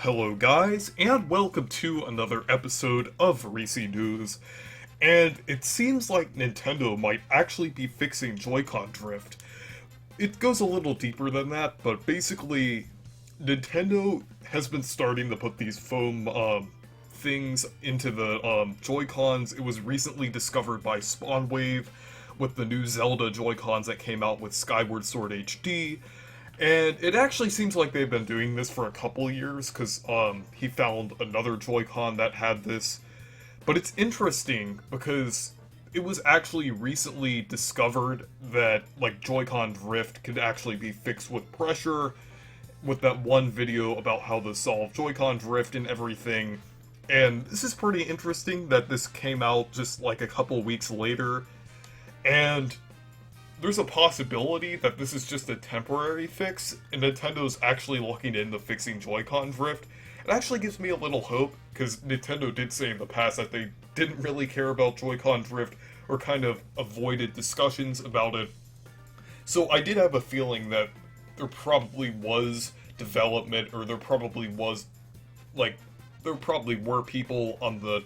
Hello, guys, and welcome to another episode of Reecee News. And it seems like Nintendo might actually be fixing JoyCon Drift. It goes a little deeper than that, but basically, Nintendo has been starting to put these foam things into the Joy-Cons. It was recently discovered by Spawnwave with the new Zelda Joy-Cons that came out with Skyward Sword HD. And it actually seems like they've been doing this for a couple years, because he found another Joy-Con that had this. But it's interesting, because it was actually recently discovered that, like, Joy-Con drift could actually be fixed with pressure, with that one video about how to solve Joy-Con drift and everything. And this is pretty interesting that this came out just, like, a couple weeks later. And there's a possibility that this is just a temporary fix, and Nintendo's actually looking into fixing Joy-Con drift. It actually gives me a little hope, because Nintendo did say in the past that they didn't really care about Joy-Con drift, or kind of avoided discussions about it. So I did have a feeling that there probably was development, or there probably were people on the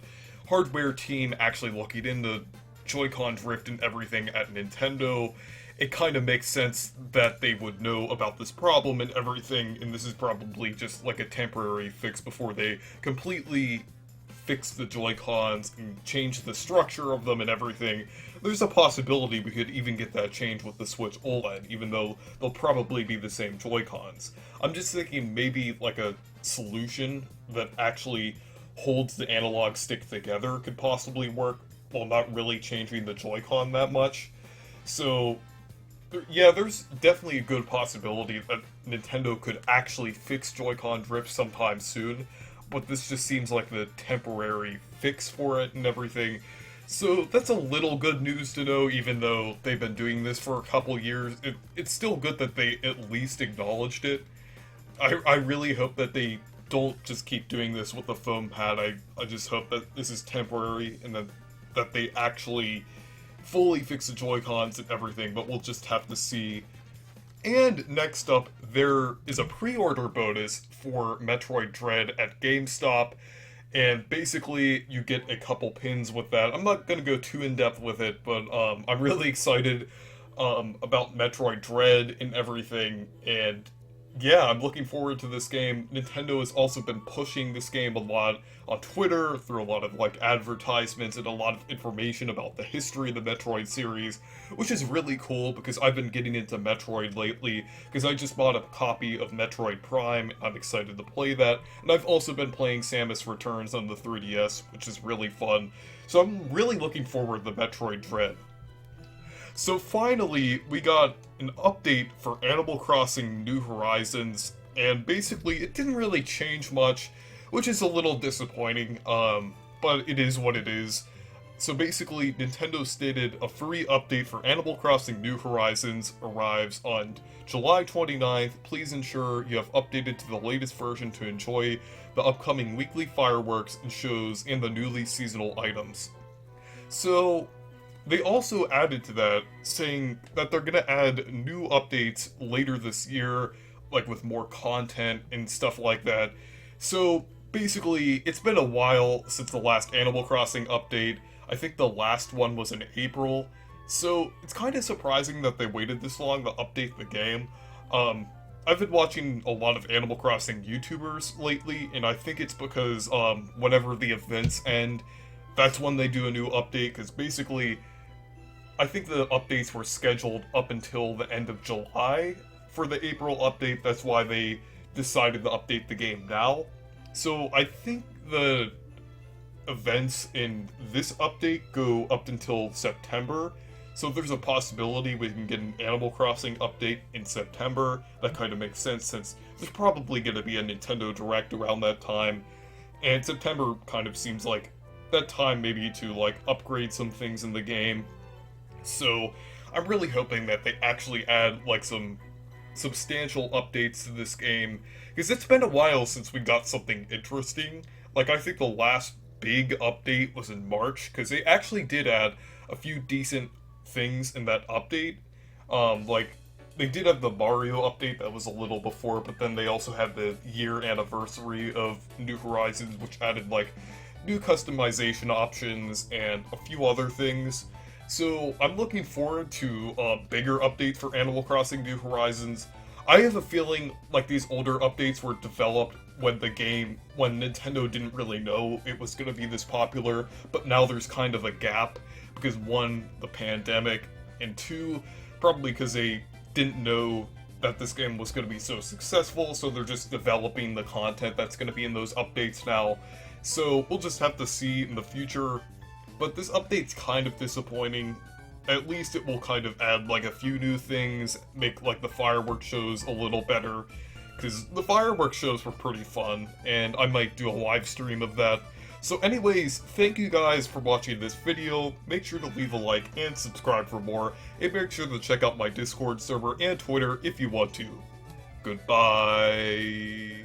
hardware team actually looking into Joy-Con drift and everything at Nintendo. It kind of makes sense that they would know about this problem and everything, and this is probably just like a temporary fix before they completely fix the Joy-Cons and change the structure of them and everything. There's a possibility we could even get that change with the Switch OLED, even though they'll probably be the same Joy-Cons. I'm just thinking maybe like a solution that actually holds the analog stick together could possibly work, while not really changing the Joy-Con that much. So, yeah, there's definitely a good possibility that Nintendo could actually fix Joy-Con drift sometime soon, but this just seems like the temporary fix for it and everything. So that's a little good news to know, even though they've been doing this for a couple years. It's still good that they at least acknowledged it. I really hope that they don't just keep doing this with the foam pad. I just hope that this is temporary and that they actually fully fix the Joy-Cons and everything, but we'll just have to see. And next up, there is a pre-order bonus for Metroid Dread at GameStop, and basically you get a couple pins with that. I'm not going to go too in-depth with it, but I'm really excited about Metroid Dread and everything, and yeah, I'm looking forward to this game. Nintendo has also been pushing this game a lot on Twitter, through a lot of like advertisements and a lot of information about the history of the Metroid series, which is really cool because I've been getting into Metroid lately because I just bought a copy of Metroid Prime. I'm excited to play that, and I've also been playing Samus Returns on the 3DS, which is really fun. So I'm really looking forward to Metroid Dread. So finally, we got an update for Animal Crossing New Horizons, and basically it didn't really change much, which is a little disappointing, but it is what it is. So basically, Nintendo stated a free update for Animal Crossing New Horizons arrives on July 29th. Please ensure you have updated to the latest version to enjoy the upcoming weekly fireworks and shows and the newly seasonal items. So they also added to that, saying that they're gonna add new updates later this year, like with more content and stuff like that. So basically, it's been a while since the last Animal Crossing update. I think the last one was in April. So it's kind of surprising that they waited this long to update the game. I've been watching a lot of Animal Crossing YouTubers lately, and I think it's because whenever the events end, that's when they do a new update, because basically I think the updates were scheduled up until the end of July for the April update. That's why they decided to update the game now. So I think the events in this update go up until September. So there's a possibility we can get an Animal Crossing update in September. That kind of makes sense since there's probably going to be a Nintendo Direct around that time. And September kind of seems like that time maybe to like upgrade some things in the game. So I'm really hoping that they actually add like some substantial updates to this game, because it's been a while since we got something interesting. Like, I think the last big update was in March, because they actually did add a few decent things in that update. Like they did have the Mario update that was a little before, but then they also had the year anniversary of New Horizons, which added like new customization options and a few other things. So I'm looking forward to a bigger update for Animal Crossing New Horizons. I have a feeling like these older updates were developed when Nintendo didn't really know it was going to be this popular, but now there's kind of a gap because one, the pandemic, and two, probably because they didn't know that this game was going to be so successful, so they're just developing the content that's going to be in those updates now. So we'll just have to see in the future. But this update's kind of disappointing. At least it will kind of add like a few new things, make like the fireworks shows a little better, because the fireworks shows were pretty fun, and I might do a live stream of that. So anyways, thank you guys for watching this video. Make sure to leave a like and subscribe for more, and make sure to check out my Discord server and Twitter if you want to. Goodbye.